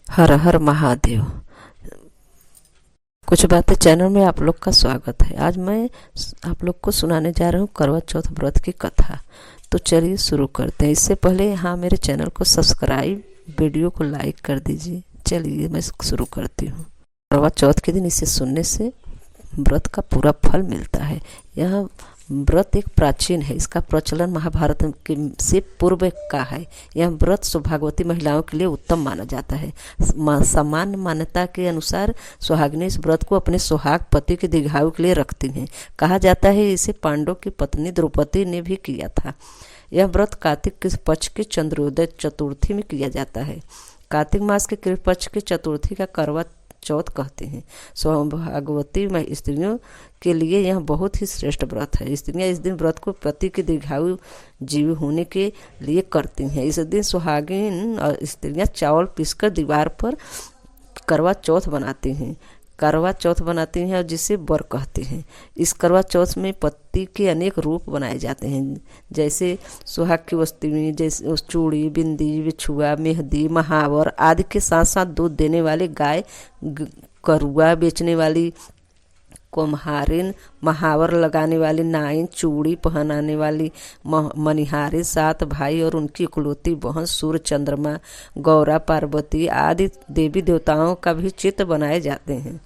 हर हर महादेव। कुछ बातें चैनल में आप लोग का स्वागत है। आज मैं आप लोग को सुनाने जा रहा हूँ करवा चौथ व्रत की कथा। तो चलिए शुरू करते हैं। इससे पहले यहाँ मेरे चैनल को सब्सक्राइब, वीडियो को लाइक कर दीजिए। चलिए मैं शुरू करती हूँ। करवा चौथ के दिन इसे सुनने से व्रत का पूरा फल मिलता है। यह व्रत एक प्राचीन है। इसका प्रचलन महाभारत के से पूर्व का है। यह व्रत सौभाग्यवती महिलाओं के लिए उत्तम माना जाता है। सामान्य मान्यता के अनुसार सुहागिनी इस व्रत को अपने सुहाग पति के दीर्घायु के लिए रखती हैं। कहा जाता है इसे पांडव की पत्नी द्रौपदी ने भी किया था। यह व्रत कार्तिक के पक्ष के चंद्रोदय चतुर्थी में किया जाता है। कार्तिक मास के कृष्ण पक्ष की चतुर्थी का करवा चौथ कहते हैं। सौभाग्यवती स्त्रियों के लिए यह बहुत ही श्रेष्ठ व्रत है। स्त्रियां इस दिन व्रत को पति के दीर्घायु जीवी होने के लिए करती हैं। इस दिन सुहागिन स्त्रियां चावल पीसकर दीवार पर करवा चौथ बनाती हैं। करवा चौथ बनाती हैं और जिसे बर कहते हैं। इस करवा चौथ में पति के अनेक रूप बनाए जाते हैं, जैसे सुहाग की वस्तुएं, जैसे चूड़ी, बिंदी, बिछुआ, मेहंदी, महावर आदि के साथ साथ दूध देने वाले गाय, करुआ बेचने वाली कुम्हारिन, महावर लगाने वाली नाइन, चूड़ी पहनाने वाली मनिहारी, 7 भाई और उनकी इकलौती बहन, सूर्य, चंद्रमा, गौरा, पार्वती आदि देवी देवताओं का भी चित्र बनाए जाते हैं।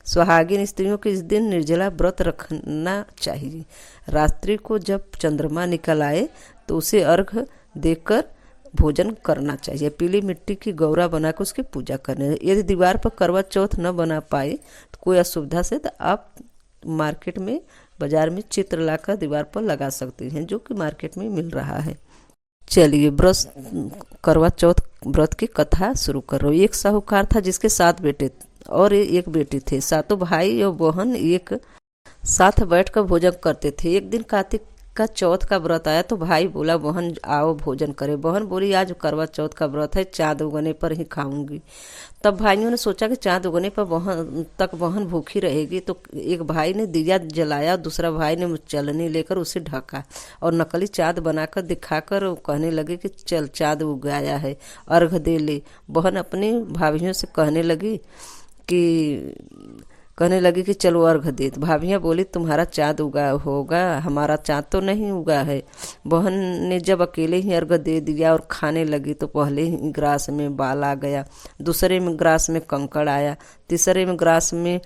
सुहागिन स्त्रियों को इस दिन निर्जला व्रत रखना चाहिए। रात्रि को जब चंद्रमा निकल आए तो उसे अर्घ देकर भोजन करना चाहिए। पीली मिट्टी की गौरा बनाकर उसकी पूजा करनी है। यदि दीवार पर करवा चौथ न बना पाए तो कोई असुविधा से तो आप मार्केट में, बाजार में चित्र लाकर दीवार पर लगा सकते हैं, जो कि मार्केट में मिल रहा है। चलिए करवा चौथ व्रत की कथा शुरू कर रहा हूँ। एक साहूकार था जिसके 7 बेटे और एक बेटी थे। 7 भाई और बहन एक साथ बैठकर भोजन करते थे। एक दिन कार्तिक का चौथ का व्रत आया तो भाई बोला, बहन आओ भोजन करें। बहन बोली, आज करवा चौथ का व्रत है, चाँद उगने पर ही खाऊंगी। तब भाइयों ने सोचा कि चाँद उगने पर बहन भूखी रहेगी। तो एक भाई ने दिया जलाया, दूसरा भाई ने चलनी लेकर उसे ढका और नकली चाँद बनाकर दिखाकर कहने लगे कि चल चाँद उगाया है, अर्घ दे ले। बहन अपनी भाभियों से कहने लगी कि चलो अर्घ दे। भाभियाँ बोली, तुम्हारा चाँद उगा होगा, हमारा चाँद तो नहीं उगा है। बहन ने जब अकेले ही अर्घ दे दिया और खाने लगी तो पहले ही ग्रास में बाल आ गया, दूसरे में ग्रास में कंकड़ आया, तीसरे में ग्रास में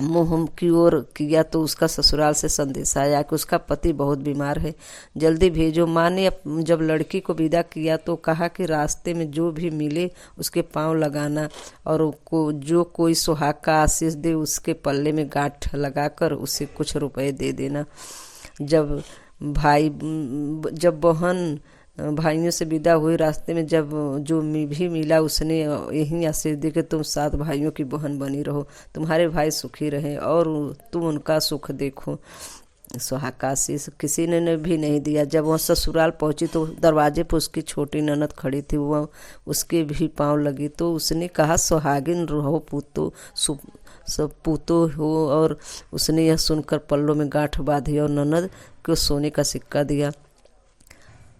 मुंह की ओर किया तो उसका ससुराल से संदेश आया कि उसका पति बहुत बीमार है, जल्दी भेजो। माँ ने जब लड़की को विदा किया तो कहा कि रास्ते में जो भी मिले उसके पांव लगाना और जो कोई सुहाग का आशीष दे उसके पल्ले में गांठ लगाकर उसे कुछ रुपए दे देना। जब बहन भाइयों से विदा हुई, रास्ते में जब जो भी मिला उसने यही आशीष दी कि तुम 7 भाइयों की बहन बनी रहो, तुम्हारे भाई सुखी रहें और तुम उनका सुख देखो। सुहाग का आशीष किसी ने भी नहीं दिया। जब वह ससुराल पहुंची तो दरवाजे पर उसकी छोटी ननद खड़ी थी। वह उसके भी पांव लगी तो उसने कहा, सुहागिन रहो पूतो हो। और उसने यह सुनकर पल्लों में गांठ बांधी और ननद को सोने का सिक्का दिया।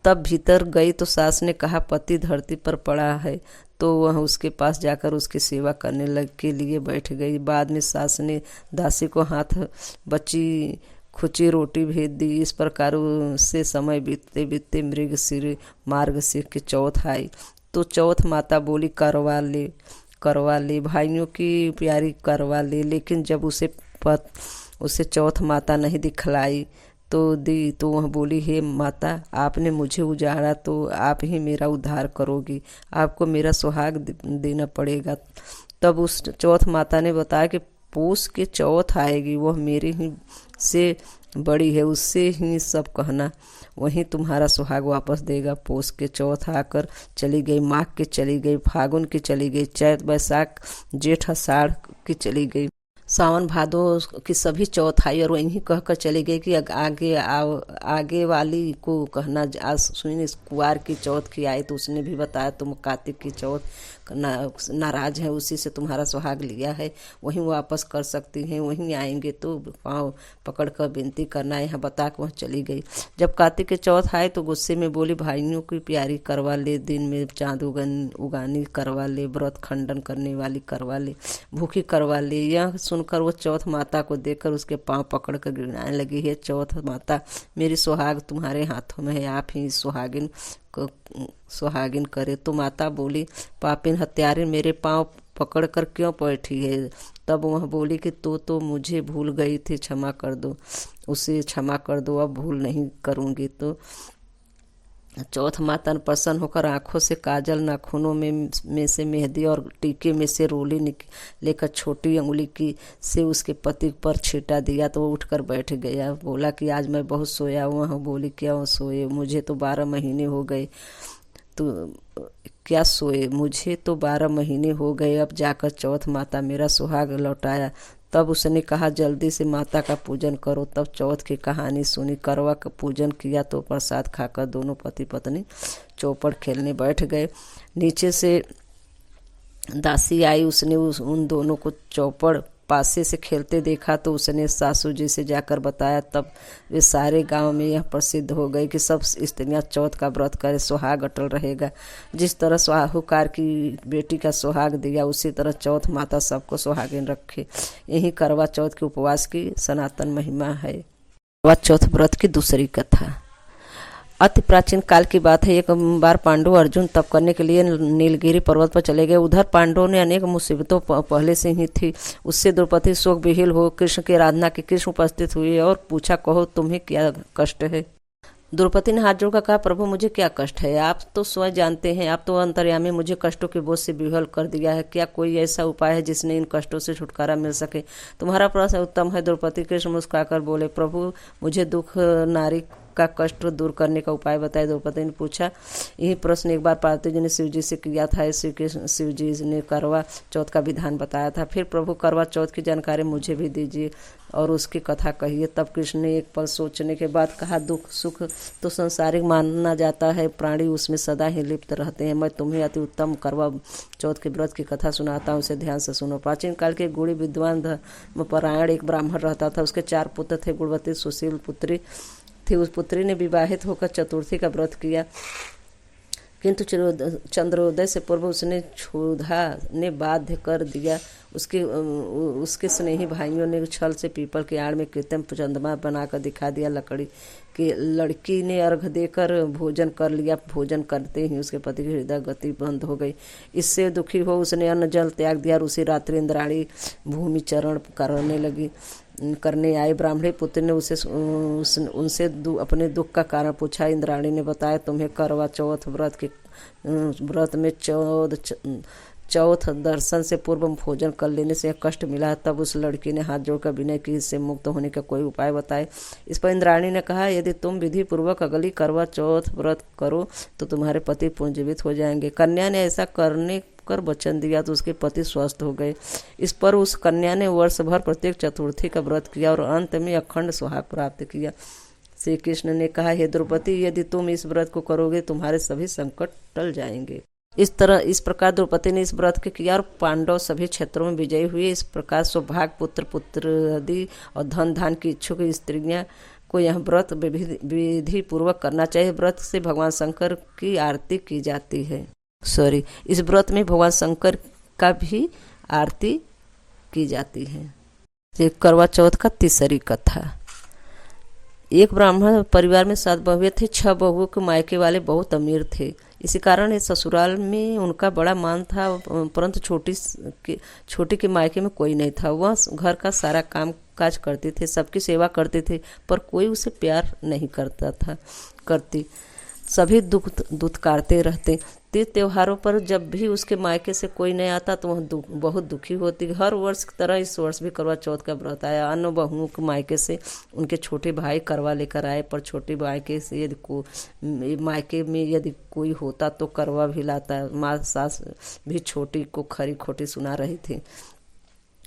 तब भीतर गई तो सास ने कहा, पति धरती पर पड़ा है। तो वह उसके पास जाकर उसकी सेवा करने के लिए बैठ गई। बाद में सास ने दासी को हाथ बची खुची रोटी भेज दी। इस प्रकार से समय बीतते बीतते मृगशिर मार्गशीर की चौथ आई तो चौथ माता बोली, करवा ले भाइयों की प्यारी करवा ले। लेकिन जब उसे चौथ माता नहीं दिखलाई तो वह बोली, हे माता, आपने मुझे उजाड़ा तो आप ही मेरा उद्धार करोगी, आपको मेरा सुहाग देना पड़ेगा। तब उस चौथ माता ने बताया कि पूस की चौथ आएगी, वह मेरे ही से बड़ी है, उससे ही सब कहना, वहीं तुम्हारा सुहाग वापस देगा। पूस के चौथ आकर चली गई, माघ की चली गई, फागुन की चली गई, चैत बैसाख जेठ आषाढ़ की चली गई। सावन भादो की सभी चौथ आई और वहीं कहकर चली गई कि आगे वाली को कहना। आज सुनी कुवार की चौथ की आई तो उसने भी बताया तुम कार्तिक की चौथ नाराज है, उसी से तुम्हारा सुहाग लिया है, वहीं वापस कर सकती हैं, वहीं आएंगे तो पाँव पकड़ कर विनती करना, यहाँ बता के वह चली गई। जब कार्तिक की चौथ आए तो गुस्से में बोली भाइयों की प्यारी करवा ले, दिन में चाँद उगानी करवा ले, व्रत खंडन करने वाली करवा ले, भूखी करवा ले। यह सुनकर वो चौथ माता को देखकर उसके पांव पकड़ कर गिड़ाने लगी, है चौथ माता मेरी सुहाग तुम्हारे हाथों में है, आप ही सुहागिन को सुहागिन करे। तो माता बोली पापिन हत्यारे मेरे पांव पकड़ कर क्यों बैठी है। तब वह बोली कि तो मुझे भूल गई थी, क्षमा कर दो, उसे क्षमा कर दो, अब भूल नहीं करूँगी। तो चौथ माता प्रसन्न होकर आंखों से काजल, नाखूनों में से मेहंदी और टीके में से रोली लेकर छोटी अंगुली की से उसके पति पर छींटा दिया तो वो उठकर बैठ गया। बोला कि आज मैं बहुत सोया हुआ हूँ। बोली क्या सोए, मुझे तो 12 महीने हो गए। तो क्या सोए, मुझे तो 12 महीने हो गए, अब जाकर चौथ माता मेरा सुहाग लौटाया। तब उसने कहा जल्दी से माता का पूजन करो। तब चौथ की कहानी सुनी, करवा का पूजन किया तो प्रसाद खाकर दोनों पति पत्नी चौपड़ खेलने बैठ गए। नीचे से दासी आई, उसने उन दोनों को चौपड़ पासे से खेलते देखा तो उसने सासू जी से जाकर बताया। तब वे सारे गांव में यह प्रसिद्ध हो गई कि सब स्त्रियां चौथ का व्रत करें, सुहाग अटल रहेगा। जिस तरह साहूकार की बेटी का सुहाग दिया उसी तरह चौथ माता सबको सुहागिन रखे। यही करवा चौथ के उपवास की सनातन महिमा है। करवा चौथ व्रत की दूसरी कथा अति प्राचीन काल की बात है। एक बार पांडु अर्जुन तप करने के लिए नीलगिरी पर्वत पर चले गए। उधर पांडवों ने अनेक मुसीबतों पहले से ही थी। उससे द्रौपदी शोक विहील हो कृष्ण की आराधना की। कृष्ण उपस्थित हुए और पूछा कहो तुम्हें क्या कष्ट है। द्रौपदी ने हाथ जोड़कर कहा प्रभु मुझे क्या कष्ट है, आप तो स्वयं जानते हैं, आप तो अंतर्यामी, मुझे कष्टों के बोझ से विह्वल कर दिया है। क्या कोई ऐसा उपाय है जिसने इन कष्टों से छुटकारा मिल सके। तुम्हारा प्रश्न उत्तम है। द्रौपदी कृष्ण मुस्कुराकर बोले प्रभु मुझे दुख नारी का कष्ट दूर करने का उपाय बताए। द्रौपदी ने पूछा। यही प्रश्न एक बार पार्वती जी ने शिव जी से किया था। शिव जी ने करवा चौथ का विधान बताया था। फिर प्रभु करवा चौथ की जानकारी मुझे भी दीजिए और उसकी कथा कहिए। तब कृष्ण ने एक पल सोचने के बाद कहा दुख सुख तो संसारिक माना जाता है, प्राणी उसमें सदा ही लिप्त रहते हैं। मैं तुम्हें अति उत्तम करवा चौथ के व्रत की कथा सुनाता हूँ, उसे ध्यान से सुनो। प्राचीन काल के गुणी विद्वान धर्मपरायण एक ब्राह्मण रहता था। उसके 4 पुत्र थे। गुणवती सुशील पुत्री थी। उस पुत्री ने विवाहित होकर चतुर्थी का व्रत किया, किंतु चंद्रोदय से पूर्व उसने क्षुधा ने बाध्य कर दिया। उसके स्नेही भाइयों ने छल से पीपल की आड़ में कृत्रिम चंद्रमा बनाकर दिखा दिया। लड़की ने अर्घ देकर भोजन कर लिया। भोजन करते ही उसके पति की हृदय गति बंद हो गई। इससे दुखी हो उसने अन्न जल त्याग दिया और उसी रात्रि इंद्राणी भूमि चरण करने आए। ब्राह्मणी पुत्र ने उनसे अपने दुख का कारण पूछा। इंद्राणी ने बताया तुम्हें करवा चौथ व्रत में चौथ दर्शन से पूर्व भोजन कर लेने से कष्ट मिला। तब उस लड़की ने हाथ जोड़कर विनय की इससे मुक्त होने का कोई उपाय बताए। इस पर इंद्राणी ने कहा यदि तुम विधि पूर्वक अगली करवा चौथ व्रत करो तो तुम्हारे पति पुंजीवित हो जाएंगे। कन्या ने ऐसा करने कर वचन दिया तो उसके पति स्वस्थ हो गए। इस पर उस कन्या ने वर्ष भर प्रत्येक चतुर्थी का व्रत किया और अंत में अखंड सुहाग प्राप्त किया। श्री कृष्ण ने कहा हे द्रौपदी यदि तुम इस व्रत को करोगे तुम्हारे सभी संकट टल जाएंगे। इस प्रकार द्रौपदी ने इस व्रत के किया और पांडव सभी क्षेत्रों में विजयी हुए। इस प्रकार सौभाग पुत्र आदि और धन धान की इच्छुक स्त्रियां को यह व्रत विधि पूर्वक करना चाहिए। व्रत से भगवान शंकर की आरती की जाती है। इस व्रत में भगवान शंकर का भी आरती की जाती है। करवा चौथ का तीसरी कथा। एक ब्राह्मण परिवार में 7 बहुएं थे। 6 बहुओं के मायके वाले बहुत अमीर थे। इसी कारण इस ससुराल में उनका बड़ा मान था, परंतु छोटी के मायके में कोई नहीं था। वह घर का सारा काम काज करते थे, सबकी सेवा करते थे, पर कोई उसे प्यार नहीं करती। सभी दुत्कारते रहते। तीज त्योहारों पर जब भी उसके मायके से कोई नहीं आता तो वह बहुत दुखी होती। हर वर्ष की तरह इस वर्ष भी करवा चौथ का व्रत आया। अन्य बहुओं के मायके से उनके छोटे भाई करवा लेकर आए, पर छोटे मायके से मायके में यदि कोई होता तो करवा भी लाता। माँ सास भी छोटी को खरी खोटी सुना रही थी।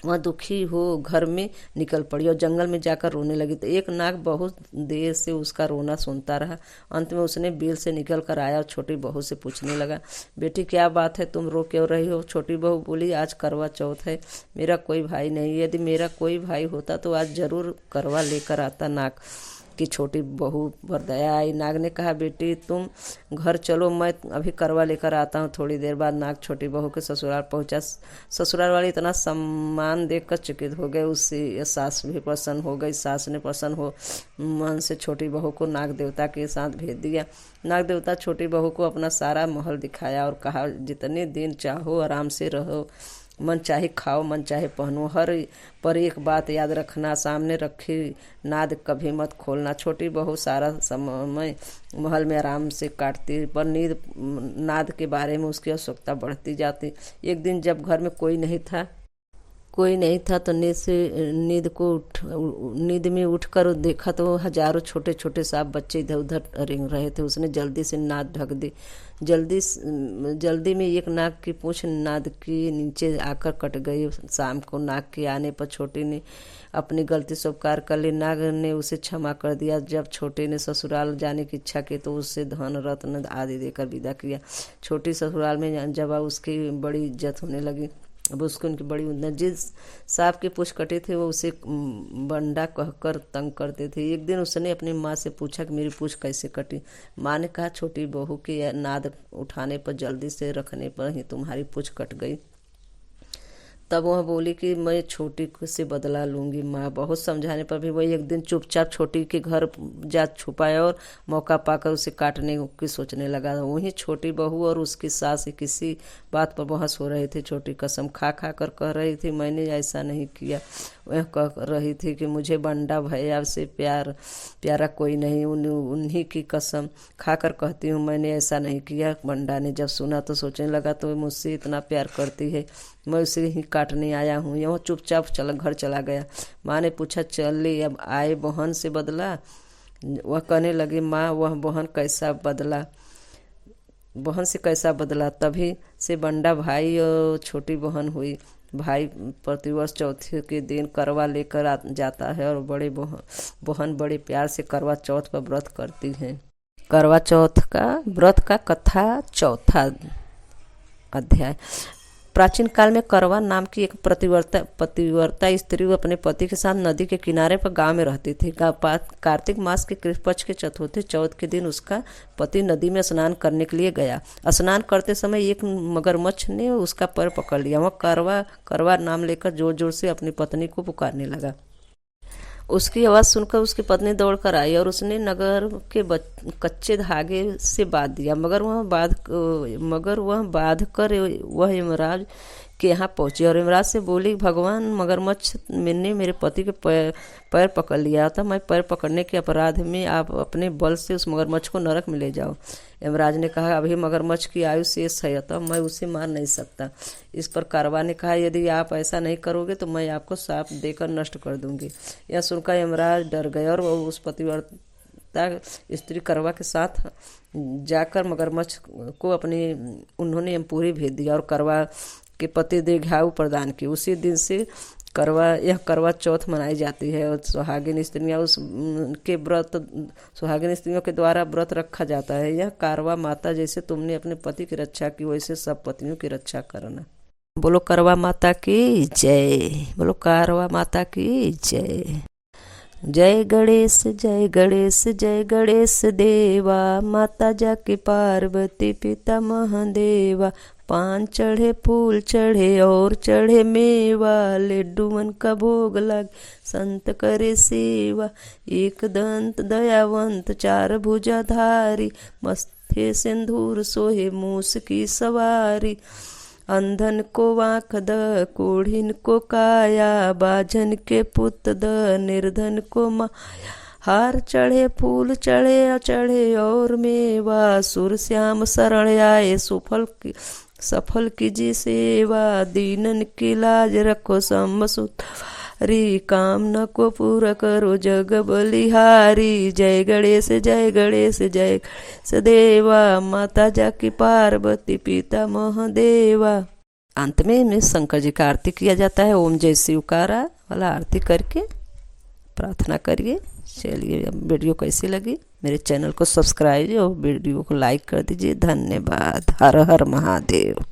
वह दुखी हो घर में निकल पड़ी और जंगल में जाकर रोने लगी। तो एक नाग बहुत देर से उसका रोना सुनता रहा। अंत में उसने बिल से निकल कर आया और छोटी बहू से पूछने लगा, बेटी क्या बात है, तुम रो क्यों रही हो? छोटी बहू बोली, आज करवा चौथ है, मेरा कोई भाई नहीं, यदि मेरा कोई भाई होता तो आज जरूर करवा लेकर आता। नाग की छोटी बहू पर दया आई। नाग ने कहा, बेटी तुम घर चलो, मैं अभी करवा लेकर आता हूँ। थोड़ी देर बाद नाग छोटी बहू के ससुराल पहुंचा। ससुराल वाले इतना सम्मान देखकर चकित हो गए, उससे सास भी प्रसन्न हो गई। सास ने प्रसन्न हो मन से छोटी बहू को नाग देवता के साथ भेज दिया। नाग देवता छोटी बहू को अपना सारा महल दिखाया और कहा, जितने दिन चाहो आराम से रहो, मन चाहे खाओ, मन चाहे पहनो, हर पर एक बात याद रखना, सामने रखी नाद कभी मत खोलना। छोटी बहू सारा समय महल में आराम से काटती, पर नाद के बारे में उसकी उत्सुकता बढ़ती जाती। एक दिन जब घर में कोई नहीं था तो नींद में उठकर देखा तो हजारों छोटे छोटे सांप बच्चे इधर उधर रेंग रहे थे। उसने जल्दी से नाद ढक दी। जल्दी में एक नाग की पूंछ नाद के नीचे आकर कट गई। शाम को नाग के आने पर छोटे ने अपनी गलती स्वीकार कर ली। नाग ने उसे क्षमा कर दिया। जब छोटे ने ससुराल जाने की इच्छा की तो उसे धन रत्न आदि देकर विदा किया। छोटी ससुराल में जब उसकी बड़ी इज्जत होने लगी। अब उसको उनकी बड़ी उन्नत, जिस सांप की पूंछ कटी थी वो उसे बंडा कहकर तंग करते थे। एक दिन उसने अपनी माँ से पूछा कि मेरी पूंछ कैसे कटी। माँ ने कहा, छोटी बहू की नाद उठाने पर जल्दी से रखने पर ही तुम्हारी पूंछ कट गई। तब वह बोली कि मैं छोटी से बदला लूंगी। माँ बहुत समझाने पर भी वही एक दिन चुपचाप छोटी के घर जा छुपाया और मौका पाकर उसे काटने की सोचने लगा। वहीं छोटी बहू और उसकी सास किसी बात पर बहस हो रही थी। छोटी कसम खा खा कर कह रही थी, मैंने ऐसा नहीं किया। वह कह रही थी कि मुझे बंडा भैया से प्यारा कोई नहीं, उन्हीं की कसम खाकर कहती हूँ, मैंने ऐसा नहीं किया। बंडा ने जब सुना तो सोचने लगा, तो मुझसे इतना प्यार करती है, मैं उसे ही काटने आया हूँ। यह चुपचाप घर चला गया। माँ ने पूछा, चल ले अब आए बहन से बदला? वह कहने लगी, माँ वह बहन से कैसा बदला? तभी से बंडा भाई और छोटी बहन हुई। भाई प्रतिवर्ष चौथे के दिन करवा लेकर जाता है और बड़े बहन बड़े प्यार से करवा चौथ का व्रत करती है। करवा चौथ का व्रत का कथा चौथा अध्याय। प्राचीन काल में करवा नाम की एक पतिव्रता स्त्री अपने पति के साथ नदी के किनारे पर गांव में रहती थी। कार्तिक मास के कृष्ण पक्ष के चतुर्थी चौथ के दिन उसका पति नदी में स्नान करने के लिए गया। स्नान करते समय एक मगरमच्छ ने उसका पैर पकड़ लिया। वह करवा नाम लेकर जोर जोर से अपनी पत्नी को पुकारने लगा। उसकी आवाज़ सुनकर उसकी पत्नी दौड़कर आई और उसने नगर के कच्चे धागे से बांध दिया। मगर वह बांध कर वह यमराज के यहाँ पहुंची और यमराज से बोली, भगवान मगरमच्छ ने मेरे पति के पैर पकड़ लिया था। मैं पैर पकड़ने के अपराध में आप अपने बल से उस मगरमच्छ को नरक में ले जाओ। यमराज ने कहा, अभी मगरमच्छ की आयु शेष है, अतः मैं उसे मार नहीं सकता। इस पर कारवा ने कहा, यदि आप ऐसा नहीं करोगे तो मैं आपको श्राप देकर नष्ट कर दूंगी। यह सुनकर यमराज डर गए और वह उस पतिव्रता स्त्री करवा के साथ जाकर मगरमच्छ को उन्होंने यमपुरी भेज दिया और करवा के पति दीर्घायु प्रदान की। उसी दिन से यह करवा चौथ मनाई जाती है और सुहागिन स्त्रियों के द्वारा व्रत रखा जाता है। यह करवा माता, जैसे तुमने अपने पति की रक्षा की वैसे सब पतियों की रक्षा करना। बोलो करवा माता की जय। बोलो करवा माता की जय। जय गणेश जय गणेश जय गणेश देवा, माता जाके पार्वती पिता महादेवा। पान चढ़े फूल चढ़े और चढ़े मेवा, लड्डूवन का भोग लग संत करे सेवा। एक दंत दयावंत चार भुजाधारी, मस्थे सिंदूर सोहे मूस की सवारी। अंधन को आँख द कोढ़िन को काया, बाझन के पुत द निर्धन को माया। हार चढ़े फूल चढ़े और मेवा, सुर श्याम शरण आए सफल कीजिए सेवा। दीनन की लाज रखो समसुतवारी, कामना को पूरा करो जग बलिहारी। जय गणेश जय गणेश जय गणेश देवा, माता जाकी पार्वती पिता महादेवा। अंत में शंकर जी का आरती किया जाता है। ओम जय शिवकारा वाला आरती करके प्रार्थना करिए। चलिए, अब वीडियो कैसी लगी मेरे चैनल को सब्सक्राइब और वीडियो को लाइक कर दीजिए। धन्यवाद। हर हर महादेव।